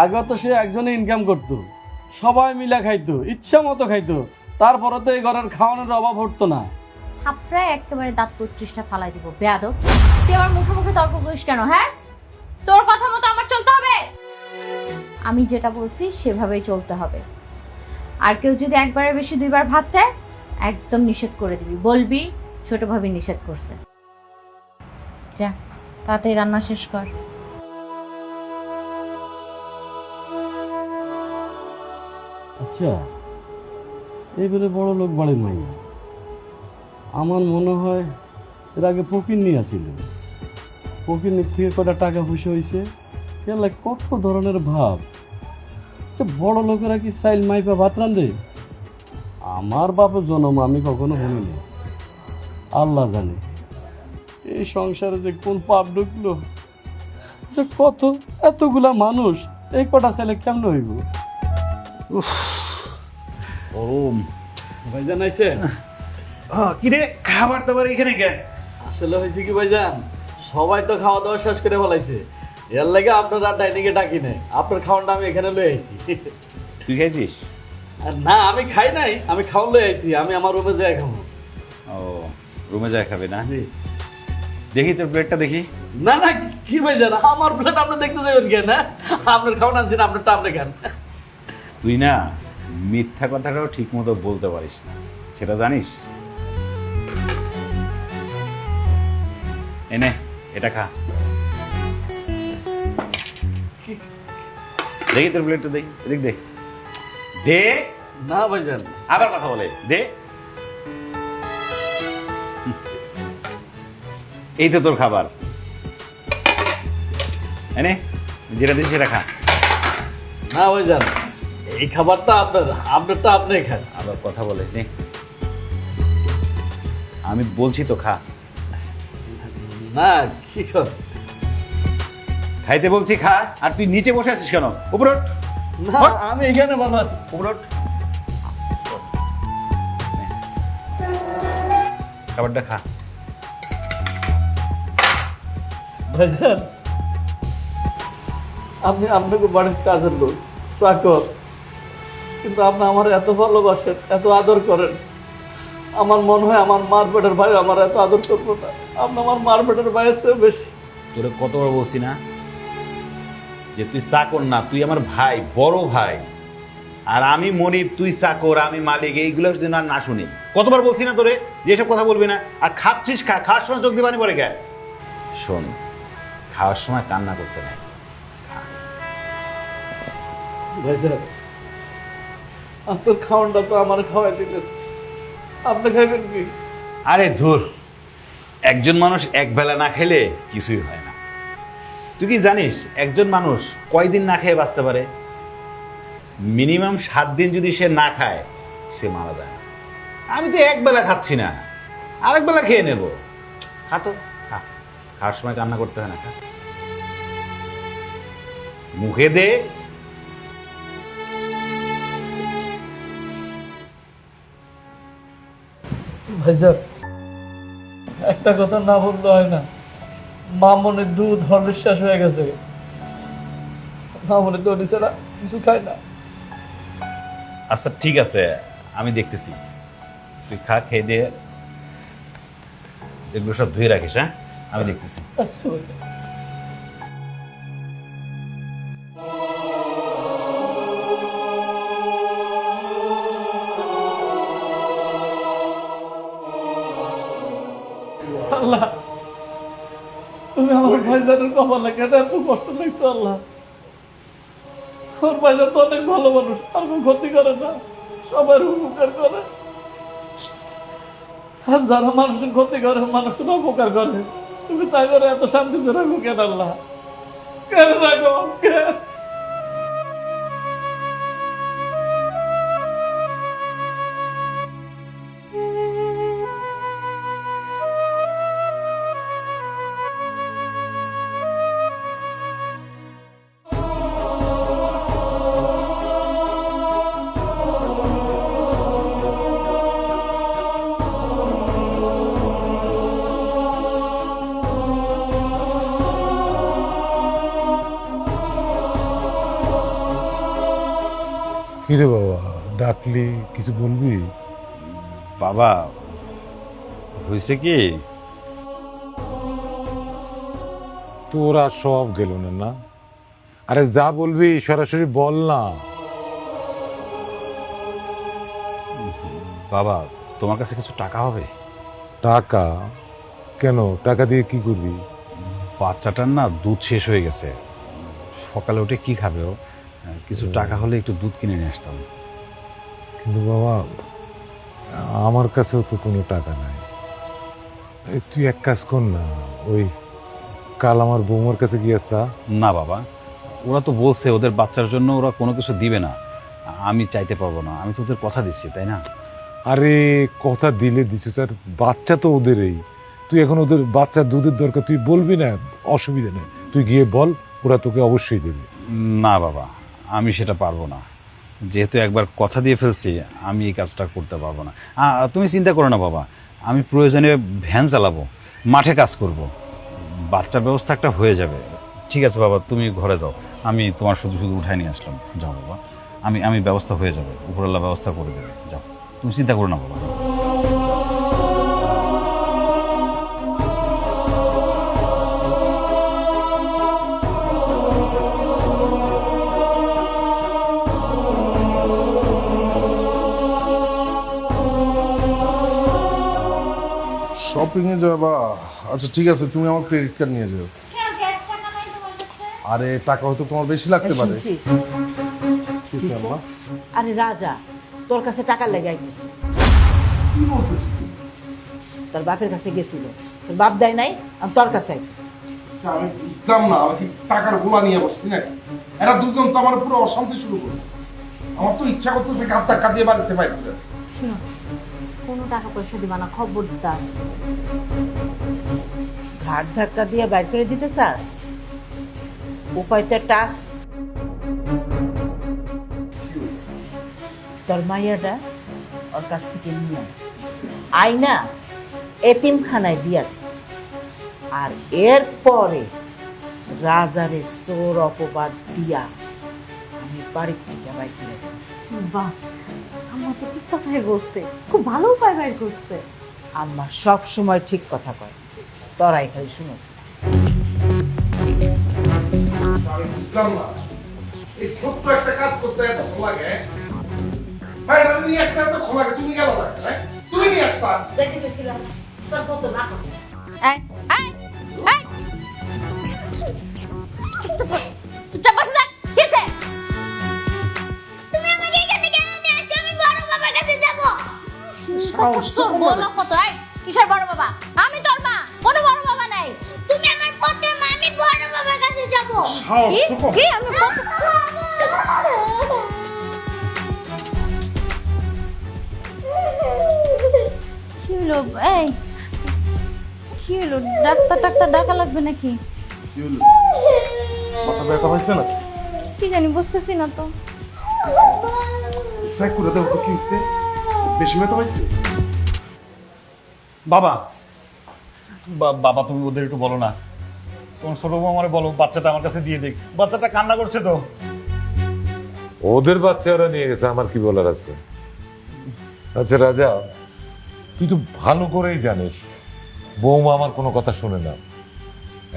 আগে তো সে একজনে ইনকাম করতো, সবাই মিলা খাইতো, ইচ্ছা মতো খাইতো, তারপরে তো এই ঘরের খাওয়ানোর অভাব হতো না। থাপড়ায় একেবারে দাঁত 35টা ফালাই দিব। বেয়াদব, তুই আমার মুখে মুখে তর্ক করিস কেন? হ্যাঁ, তোর কথা মতো আমার চলতে হবে। আমি যেটা বলছি সেভাবেই চলতে হবে। আর কেউ যদি একবারের বেশি 2বার ভাত চায়, একদম নিষেধ করে দিবি, বলবি ছোট ভাবি নিষেধ করছে। যা তাড়াতাড়ি রান্না শেষ কর। আচ্ছা, এবারে বড় লোক বাড়ির মাইয়া। আমার মনে হয় এর আগে ফকির নিয়ে আসিলেন, ফকির থেকে কটা টাকা পয়সা হয়েছে, এলা কত ধরনের ভাব। আচ্ছা, বড় লোকেরা কি চাইল মাইপা ভাত রান্ধে? আমার বাপের জন্ম আমি কখনো শুনিনি। আল্লাহ জানে এই সংসারে যে কোন পাপ ঢুকলো, যে কত এতগুলা মানুষ এই কটা ছেলে কেমন হইব? গরম। ভাইজান আইছে? কিরে খাবার দাবার এখানে কে? আসলে হয়েছে কি ভাইজান, সবাই তো খাওয়া দাওয়া শেষ করে ফেলাইছে, এর লাগে আপনার আর ডাইনিংয়ে ডাকি নাই। আপনার খাওয়াটা আমি এখানে লয়ে আইছি। তুই খাইছিস? আর না, আমি খাই নাই, আমি খাওয়া লয়ে আইছি। আমি আমার রুমে যাই খাবো। ও, রুমে যায় খাবে না? দেখি তোর প্লেটটা দেখি। না না, কি ভাইজান, আমার প্লেট আপনি দেখতে যাবেন কেন? আপনার খাওয়া আনছেন, আপনারটা আপনি খান। তুই না মিথ্যা কথাটাও ঠিক মতো বলতে পারিস না, সেটা জানিস? এনে এটা খা। দেখি তোর প্লেটটা দেখি, দেখ দে দে। না ভাইজান। আবার কথা বলে দে। এই তো তোর খাবার, এনে যেটা দিন সেটা খা। না ভাইজান, এই খাবারটা আপনার, আপনারটা আপনি খান। আবার কথা বলে নে। আমি বলছি তো খা। না, কি কর? খাইতে বলছি খা, আর তুই নিচে বসে আছিস কেন? উপর ওঠ। না, আমি এখানে ভালো আছি। উপর ওঠ। খাবারটা খা। ভাইজান, আপনি আপনাকে বাড়ির কাজের লোক, চাকর, কিন্তু আপনি আমার এত ভালোবাসেন, এত আদর করেন। আমার মনে হয় আমার মার পেটের ভাই আমার এত আদর করবো না। আপনি আমার মার পেটের ভাইয়ের চেয়ে বেশি। তোরে কতবার বলছি না যে তুই চাকর না, তুই আমার ভাই, বড় ভাই। আর আমি মনিব, তুই চাকর, আমি মালিক, এইগুলো যেন আর না শুনি। কতবার বলছি না তোরে যে এসব কথা বলবি না? আর খাচ্ছিস খা, খাওয়ার সময় চোখ দিয়ে পানি পড়ে গে। শোন, খাওয়ার সময় কান্না করতে নাই। ভাইজান, আপনার খাওয়ানটা তো আমার খাওয়াই দিলেন, আপনি খাইবেন কি? আরে ধুর, একজন মানুষ এক বেলা না খেলে কিছুই হয় না। তুই কি জানিস একজন মানুষ কয়দিন না খেয়ে বাঁচতে পারে? মিনিমাম 7 দিন যদি সে না খায়, সে মারা যায় না। আমি তো এক বেলা খাচ্ছি না, আরেক বেলা খেয়ে নেব। খা তো, খা। খাওয়ার সময় কান্না করতে হয় না, খা। মুখে দে। ভাইজান, একটা কথা না বললে হয় না। মামনের দুধ হরলিক্স শেষ হয়ে গেছে। মামনের দড়ি ছাড়া কিছু খায় না। আচ্ছা ঠিক আছে, আমি দেখতেছি। তুই খা, খেয়ে দিয়ে এগুলো সব ধুয়ে রাখিস। হ্যাঁ, আমি দেখতেছি। আচ্ছা ভাইজান। আল্লাহ, তুমি আমার ভাইজানের কপালে কেটে এত কষ্ট লাগছে। আল্লাহ, আমার ভাইজান তো অনেক ভালো মানুষ, আর কোনো ক্ষতি করে না, সবার উপকার করে। আর যারা মানুষের ক্ষতি করে, মানুষের উপকার করে, তুমি তাই করে এত শান্তিতে রাখো কেন? আল্লাহ, কেন রাখো? কেন? কিরে বাবা, ডাকলি কিছু বলবি? বাবা, হয়েছে কি, তোরা সব গেল না? আরে যা বলবি সরাসরি বল না। বাবা তোমার কাছে কিছু টাকা হবে? টাকা? কেন? টাকা দিয়ে কি করবি? বাচ্চাটার না দুধ শেষ হয়ে গেছে, সকালে উঠে কি খাবে ও? কিছু টাকা হলে একটু দুধ কিনে নিয়ে আসতাম। কিন্তু বাবা, আমার কাছেও তো কোনো টাকা নাই। তুই এক কাজ কর না, ওই কাল আমার বৌমার কাছে গিয়েছা। না বাবা, ওরা তো বলছে ওদের বাচ্চার জন্য ওরা কোনো কিছু দিবে না। আমি চাইতে পারবো না, আমি তো ওদের কথা দিচ্ছি, তাই না? আরে কথা দিলে দিচ্ছিস, আর বাচ্চা তো ওদেরই। তুই এখন ওদের বাচ্চার দুধের দরকার, তুই বলবি না, অসুবিধা নেই, তুই গিয়ে বল, ওরা তোকে অবশ্যই দেবে। না বাবা, আমি সেটা পারবো না। যেহেতু একবার কথা দিয়ে ফেলছি, আমি এই কাজটা করতে পারবো না। তুমি চিন্তা করো না বাবা, আমি প্রয়োজনে ভ্যান চালাবো, মাঠে কাজ করব, বাচ্চার ব্যবস্থা একটা হয়ে যাবে। ঠিক আছে বাবা, তুমি ঘরে যাও, আমি তোমার শুধু শুধু উঠাই নিয়ে আসলাম। যাও বাবা, আমি ব্যবস্থা হয়ে যাবে, উপরওয়ালা ব্যবস্থা করে দেবে। যাও, তুমি চিন্তা করো না বাবা, যাও। শপিং এ যাবা? আচ্ছা ঠিক আছে, তুমি আমার ক্রেডিট কার্ড নিয়ে যাও। আরে টাকা হয়তো তোমার বেশি লাগতে পারে। শুনছিস? কিসে আম্মা? আরে রাজা তোর কাছে টাকা লেগে গেছে। কি বলতেছিস? তোর বাপের কাছে গেছিল, তোর বাপ দেয় নাই, আমি তোর কাছে আইতেছি। আমি বুঝলাম না, আমি কি টাকার গোলা নিয়ে বসছি নাকি? এরা দুজন তো আমার পুরো অশান্তি শুরু করলো। আমার তো ইচ্ছা করতেছে গাছ টাকা দিয়ে বাড়িতে বাইরে করে। কোনো টাকা পয়সা দিবা না, খবরদার। ঘাট ধাক্কা দিয়ে বাইর করে দিতে চাস? উপায় তো একটা আছে। তোর মাইয়াটা ওর কাছ থেকে নিয়ে আইনা এতিমখানায় দিয়া দে। আর এরপরে রাজারে চোর অপবাদ দিয়া আমি বাড়ির থেকে বাইর করে দেব। বাহ, আমার তো ঠিক কথাই বলছে, খুব ভালো উপায় বের করছে। আম্মা সব সময় ঠিক কথা কয়, তোরাই খালি শুনেছ। আমি বুঝলাম না, এই ছোট্ট একটা কাজ করতে এত ভালো লাগে? বাইরে নিয়ে আসতে এত ভালো লাগে, তুমি গেল না? তুমি নিয়ে আসতা? দেখতে পেয়েছিলাম তোর মতো না করতে। এই, এই, এই! চুপচাপ বস, চুপচাপ বসে থাক। কি হয়েছে? তুমি আমাকে এখানে কেন নিয়ে আসছো? আমি বড় বাবার কাছে যাব। সাহস তো তোর বড় কত? এই, কিসের বড় বাবা? আমি তোর মা, কোনো বড় বাবা নাই। তুমি আমার পথে মা, আমি বড় বাবার কাছে যাব। সাহস কি? তো কম। কি? আমি কি হলো? এই, কি হলো? ডাক্তার ডাকা লাগবে নাকি? কি হলো? মাথা ব্যথা পাইছে না? কি জানি, বুঝতেছি না তো। চেক করে দেবো তো, কি হচ্ছে? বেশি ব্যথা পাইছে? বাবা, বাবা তুমি ওদের একটু বলো না, তোমার ছোট বউ আমারে বলো বাচ্চাটা আমার কাছে দিয়ে দেখ। বাচ্চাটা কান্না করছে তো। ওদের বাচ্চা ওরা নিয়ে গেছে, আমার কি বলার আছে? আচ্ছা রাজা, তুই তো ভালো করেই জানিস বৌমা আমার কোনো কথা শুনে না।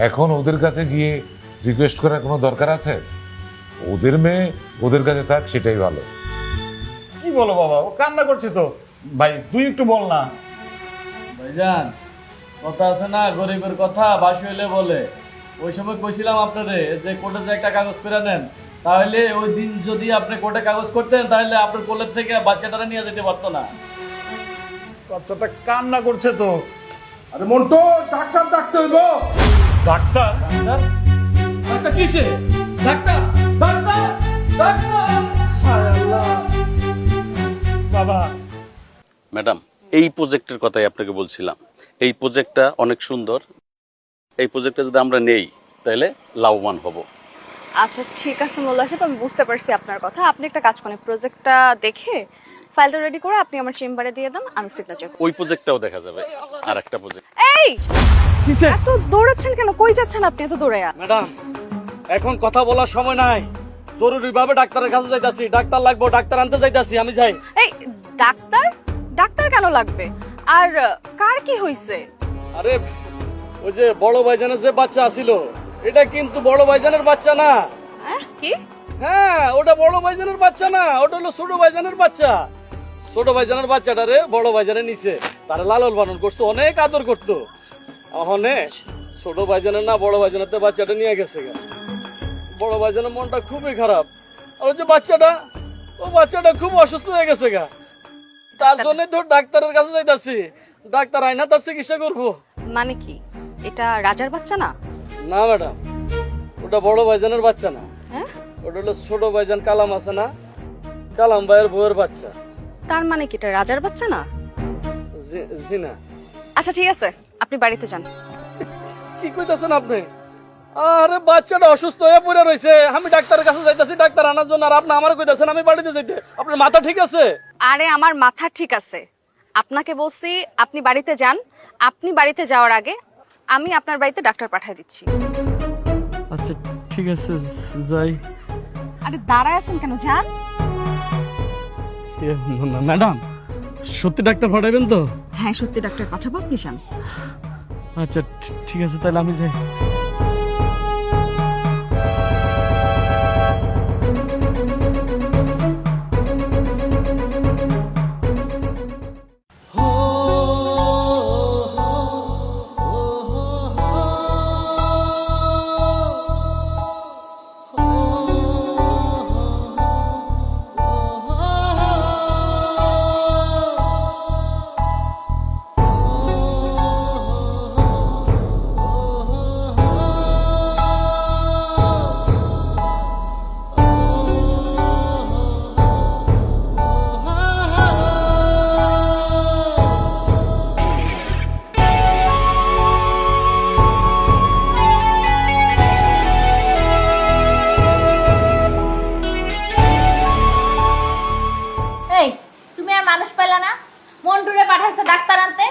এখন ওদের কাছে গিয়ে রিকোয়েস্ট করার কোনো দরকার আছে? ওদের মেয়ে ওদের কাছে থাক, সেটাই ভালো। কি বলো বাবা, ও কান্না করছে তো। ভাই তুই একটু বল না। ভাইজান, কথা আছে না, গরিবের কথা বাসি হইলে বলে। ওই সময় কইছিলাম আপনারে যে কোর্টে যে একটা কাগজ করে নেন, তাহলে ওই দিন যদি আপনি কোর্টে কাগজ করতেন, তাহলে আপনার কোলের থেকে বাচ্চাটারা নিয়ে যেতে পারতো না। বাচ্চাটা কান্না করছে তো। আরে মন্টু, ডাক্তার ডাকতে হইব। ডাক্তার? ডাক্তার? ডাক্তার কিসে? Doctor, doctor, doctor! হায় আল্লাহ! বাবা, ম্যাডাম, এই প্রজেক্টের কথাই আপনাকে বলছিলাম। এই প্রজেক্টটা অনেক সুন্দর। এই প্রজেক্টটা যদি আমরা নেই তাহলে লাভবান হব। আচ্ছা ঠিক আছে মোল্লা সাহেব, আমি বুঝতে পারছি আপনার কথা। আপনি একটা কাজ করেন, প্রজেক্টটা দেখে ফাইলটা রেডি করে আপনি আমার চেম্বারে দিয়ে দেন, আমি সিগনেচার করব। ওই প্রজেক্টটাও দেখা যাবে, আর একটা প্রজেক্ট। এই এত দৌড়াচ্ছেন কেন? কই যাচ্ছেন আপনি এত দৌড়ায়া? ম্যাডাম, এখন কথা বলার সময় নাই, জরুরি ভাবে ডাক্তারের কাছে যাইতাছি। ডাক্তার লাগবো, ডাক্তার আনতে যাইতাছি, আমি যাই। এই ডাক্তার? ডাক্তার কেন লাগবে? আর কার কি হইছে? আরে ওই যে বড় ভাইজানের যে বাচ্চা আছিল, এটা কিন্তু বড় ভাইজানের বাচ্চা না। কি? হ্যাঁ, ওটা বড় ভাইজানের বাচ্চা না, ওটা হলো ছোট ভাইজানের বাচ্চা। ছোট ভাইজানের বাচ্চাটারে বড় ভাইজানের নিচে তারা লালন পালন করছে, অনেক আদর করতো। ওখানে ছোট ভাইজানের না বড় ভাইজানের বাচ্চাটা নিয়ে গেছে গা। বড় ভাইজানের মনটা খুবই খারাপ। আর ওই যে বাচ্চাটা, ও বাচ্চাটা খুব অসুস্থ হয়ে গেছে গা। তার জন্য তো ডাক্তারের কাছে যাইতাছি, ডাক্তার আইনা তার চিকিৎসা করবো। মানে কি এটা রাজার বাচ্চা না? না ম্যাডাম, ওটা বড় ভাইজানের বাচ্চা না, হ্যাঁ, ওটা হলো ছোট ভাইজান কালাম আছে না, কালাম ভাইয়ের বউয়ের বাচ্চা। তার মানে কি এটা রাজার বাচ্চা না? জি না। আচ্ছা ঠিক আছে, আপনি বাড়িতে যান। কি কইতাছেন আপনি? আরে বাচ্চাটা অসুস্থ হয়ে পড়ে রইছে, আমি ডাক্তারের কাছে যাইতাছি ডাক্তার আনার জন্য, আর আপনি আমার কইতাছেন আমি বাড়িতে যাইতে। আপনার মাথা ঠিক আছে? আরে আমার মাথা ঠিক আছে, আপনাকে বলছি আপনি বাড়িতে যান। আপনি বাড়িতে যাওয়ার আগে আমি আপনার বাড়িতে ডাক্তার পাঠিয়ে দিচ্ছি। আচ্ছা ঠিক আছে, যাই। আরে দাঁড়ায় আছেন কেন, যান। ম্যাডাম সত্যি ডাক্তার পাঠাবেন তো? হ্যাঁ সত্যি ডাক্তার পাঠাবো, আপনি যান। আচ্ছা ঠিক আছে, তাহলে আমি যাই। এই তুমি আর মানুষ পেলা না, মন্টুরে পাঠাইছো ডাক্তার আনতে।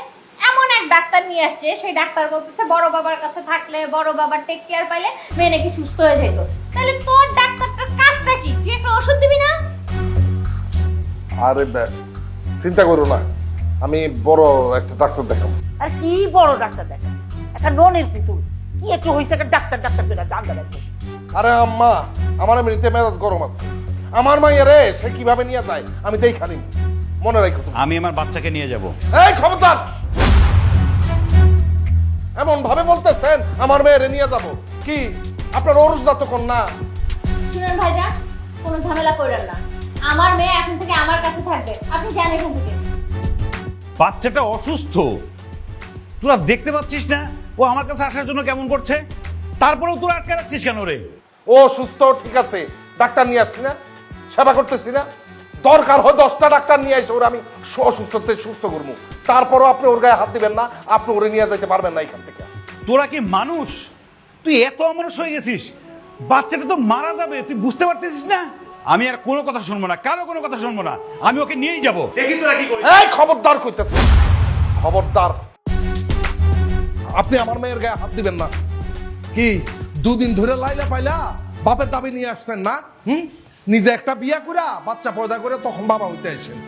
এমন এক ডাক্তার নিয়ে আসছে, সেই ডাক্তার বলতেছে বড় বাবার কাছে থাকলে, বড় বাবার টেক কেয়ার পাইলে মেয়ে নাকি সুস্থ হয়ে যেত। তাহলে তোর ডাক্তারটার কাজটা কি? তুই একটা ওষুধ দিবি না? আরে চিন্তা করো না, আমি বড় একটা ডাক্তার দেখাবো। আর কি বড় ডাক্তার দেখা, একটা ননের পুতুল, কি একটু হইছে একটা ডাক্তার ডাক্তার করে দাম দেবে। আরে আম্মা, আমার এমনিতে মেজাজ গরম আছে। আমার মাইয়া রে, সে কিভাবে নিয়ে যায় আমি দেখা নিব, মনে রাখো তুমি। আমি আমার বাচ্চাকে নিয়ে যাব। এই খবরদার, এমন ভাবে বলতেছেন আমার মেয়েরে নিয়ে যাব? কি আপনার অরুষজাত কন্যা? শুনেন ভাইজান, কোনো ঝামেলা করেন না, আমার মেয়ে এখন থেকে আমার কাছে থাকবে। আপনি যান এখান থেকে। বাচ্চাটা অসুস্থ, তোরা দেখতে পাচ্ছিস না ও আমার কাছে আসার জন্য কেমন করছে? তারপরেও তোরা আটকে রাখছিস কেন রে? ও সুস্থ, ঠিক আছে, ডাক্তার নিয়ে আসছি না, সেবা করতেছি না। দরকার হয় 10টা ডাক্তার নিয়ে আসে ওরা, আমি অসুস্থতে সুস্থ করবো। তারপরও আপনি ওর গায়ে হাত দিবেন না, আপনি ওরে নিয়ে যেতে পারবেন না এখান থেকে। তোরা কি মানুষ? তুই এত অমানুষ হয়ে গেছিস, বাচ্চাটা তো মারা যাবে, তুই বুঝতে পারতেছিস না? আমি আর কোনো কথা শুনবো না, কারো কোনো কথা শুনবো না, আমি ওকে নিয়েই যাবো। দেখি তোরা কি করিস। এই খবরদার কইতেছি, খবরদার, আপনি আমার মেয়ের গায়ে হাত দিবেন না। কি 2 দিন ধরে লাইলা পাইলা বাপের দাবি নিয়ে আসছেন না? নিজে একটা বিয়া কইরা বাচ্চা পয়দা করে তখন বাবা হইতে আসেন।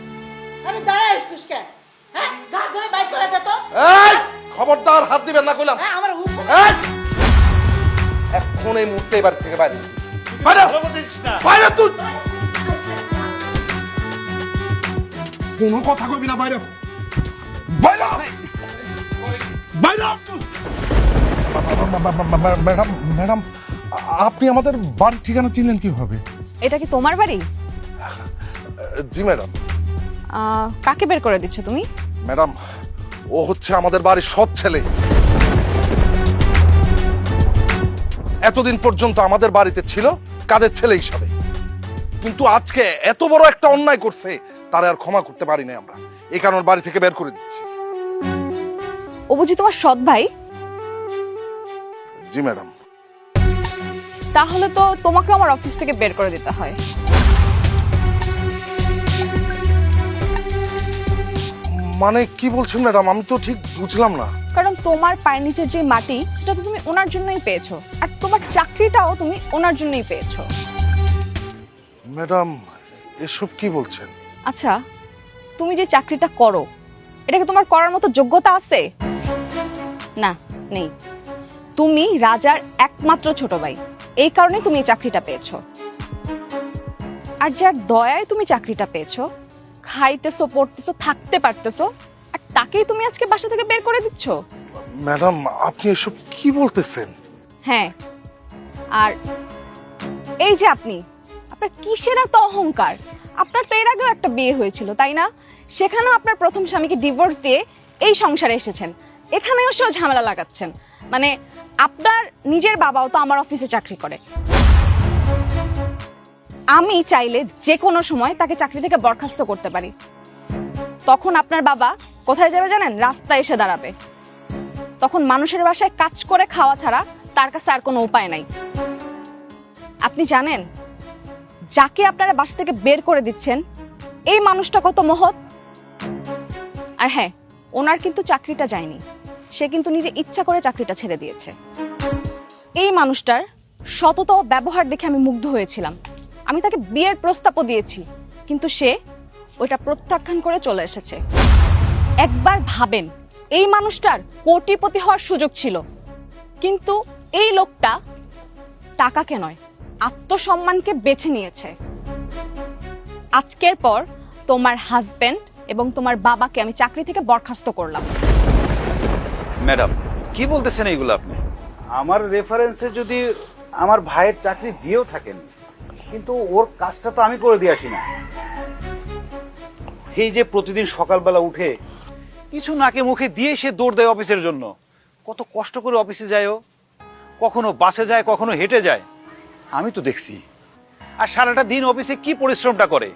আরে দাঁড়াইছিস কেন? হ্যাঁ, গা ধরে বাইক করে দে তো। এই খবরদার হাত দিবেন না কইলাম। হ্যাঁ, আমার এই এখন এই মুহূর্তে এবার থেকে বাইরে বাইরে বাইরে, তুই কোনো কথা কইবি না, বাইরে বাইরে বাইরে। ম্যাডাম ম্যাডাম, আপনি আমাদের বাড়ির ঠিকানা চিনলেন কিভাবে? এটা কি তোমার বাড়ি? জি ম্যাডাম। কাকে বের করে দিচ্ছ তুমি? ম্যাডাম, ও হচ্ছে আমাদের বাড়ির সৎ ছেলে। এতদিন পর্যন্ত আমাদের বাড়িতে ছিল কাজের ছেলে হিসাবে, কিন্তু আজকে এত বড় একটা অন্যায় করছে, তারে আর ক্ষমা করতে পারি না আমরা, এই কারণে বাড়ি থেকে বের করে দিচ্ছি। ও বুঝি তোমার সৎ ভাই? জি ম্যাডাম। তাহলে তো তোমাকে আমার অফিস থেকে বের করে দিতে হয়। মানে কি বলছেন ম্যাডাম, আমি তো ঠিক বুঝলাম না। কারণ তোমার পায়ের নিচের যে মাটি, সেটা তো তুমি ওনার জন্যই পেয়েছো, আর তোমার চাকরিটাও তুমি ওনার জন্যই পেয়েছো। ম্যাডাম এসব কি বলছেন? আচ্ছা, তুমি যে চাকরিটা করো, এটা কি তোমার করার মতো যোগ্যতা আছে? না, নেই। তুমি রাজার একমাত্র ছোট ভাই, এই কারণে তুমি এই চাকরিটা পেয়েছো। আর যার দয়ায় তুমি চাকরিটা পেয়েছো, খাইতেছো, পড়তেছো, থাকতে পারতেছো, আর তাকেই তুমি আজকে বাসা থেকে বের করে দিচ্ছ। ম্যাডাম আপনি এসব কি বলতেছেন? হ্যাঁ, আর এই যে আপনার কিসের এত অহংকার? আপনার তো এর আগেও একটা বিয়ে হয়েছিল, তাই না? সেখানেও আপনার প্রথম স্বামীকে ডিভোর্স দিয়ে এই সংসারে এসেছেন, এখানেও সেও ঝামেলা লাগাচ্ছেন। মানে আপনার নিজের বাবাও তো আমার অফিসে চাকরি করে। আমি চাইলে যে কোনো সময় তাকে চাকরি থেকে বরখাস্ত করতে পারি। তখন আপনার বাবা কোথায় যাবে জানেন? রাস্তায় এসে দাঁড়াবে। তখন মানুষের বাসায় কাজ করে খাওয়া ছাড়া তার কাছে আর কোনো উপায় নাই। আপনি জানেন যাকে আপনারা বাসা থেকে বের করে দিচ্ছেন এই মানুষটা কত মহৎ? আর হ্যাঁ, ওনার কিন্তু চাকরিটা যায়নি, সে কিন্তু নিজে ইচ্ছা করে চাকরিটা ছেড়ে দিয়েছে। এই মানুষটার সততা ও ব্যবহার দেখে আমি মুগ্ধ হয়েছিলাম। আমি তাকে বিয়ের প্রস্তাবও দিয়েছি, কিন্তু সে ওইটা প্রত্যাখ্যান করে চলে এসেছে। একবার ভাবেন, এই মানুষটার কোটিপতি হওয়ার সুযোগ ছিল, কিন্তু এই লোকটা টাকাকে নয় আত্মসম্মানকে বেছে নিয়েছে। আজকের পর তোমার হাজবেন্ড এবং তোমার বাবাকে আমি চাকরি থেকে বরখাস্ত করলাম। ম্যাডাম কি বলতেছেন এইগুলো আপনি? আমার রেফারেন্সে যদি আমার ভাইয়ের চাকরি দিয়েও থাকেন, কিন্তু ওর কাজটা তো আমি করে দিয়ে আসি না। এই যে প্রতিদিন সকালবেলা উঠে কিছু নাকে মুখে দিয়ে সে দৌড় দেয় অফিসের জন্য, কত কষ্ট করে অফিসে যায় ও, কখনো বাসে যায় কখনো হেঁটে যায়, আমি তো দেখছি। আর সারাটা দিন অফিসে কি পরিশ্রমটা করে,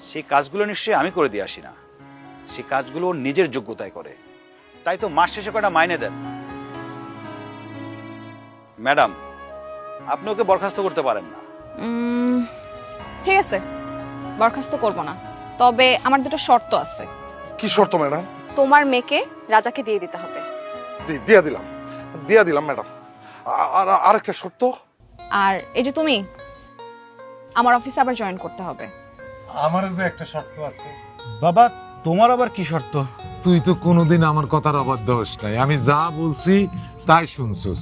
সেই কাজগুলো নিশ্চয়ই আমি করে দিয়ে আসি না, সেই কাজগুলো ওর নিজের যোগ্যতায় করে, তাই তো মাস শেষে কটা মাইনে দেন। ম্যাডাম আপনি ওকে বরখাস্ত করতে পারেন না। ঠিক আছে, বরখাস্ত করব না, তবে আমার দুটো শর্ত আছে। কি শর্ত ম্যাডাম? তোমার মেয়েকে রাজাকে দিয়ে দিতে হবে। জি দিয়া দিলাম ম্যাডাম। আর আরেকটা শর্ত। আর এই যে তুমি আমার অফিসে আবার জয়েন করতে হবে। আমারও যে একটা শর্ত আছে। বাবা তোমার আবার কি শর্ত? তুই তো কোনোদিন আমার কথার অবাধ্য হোস নাই, আমি যা বলছি তাই শুনছস।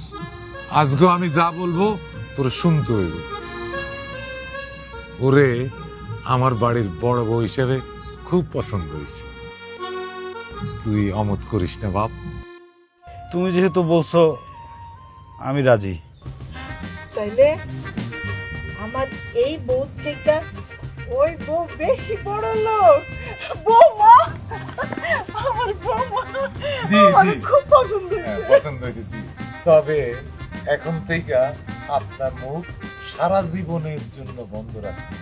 আজকেও আমি যা বলবো তোর শুনতে হইব। ওরে আমার বাড়ির বড় বউ হিসেবে খুব পছন্দ হয়েছে, তুই অমত করিস না বাপ। তুমি যেহেতু বলছো আমি রাজি। তাইলে আমার এই বউ থেকে ওই বউ বেশি বড় লোক। বৌমা, আমার বৌমা আমার খুব পছন্দ হয়েছে। পছন্দ হয়েছে। তবে এখন থেকে আপনার মুখ সারা জীবনের জন্য বন্ধ রাখতে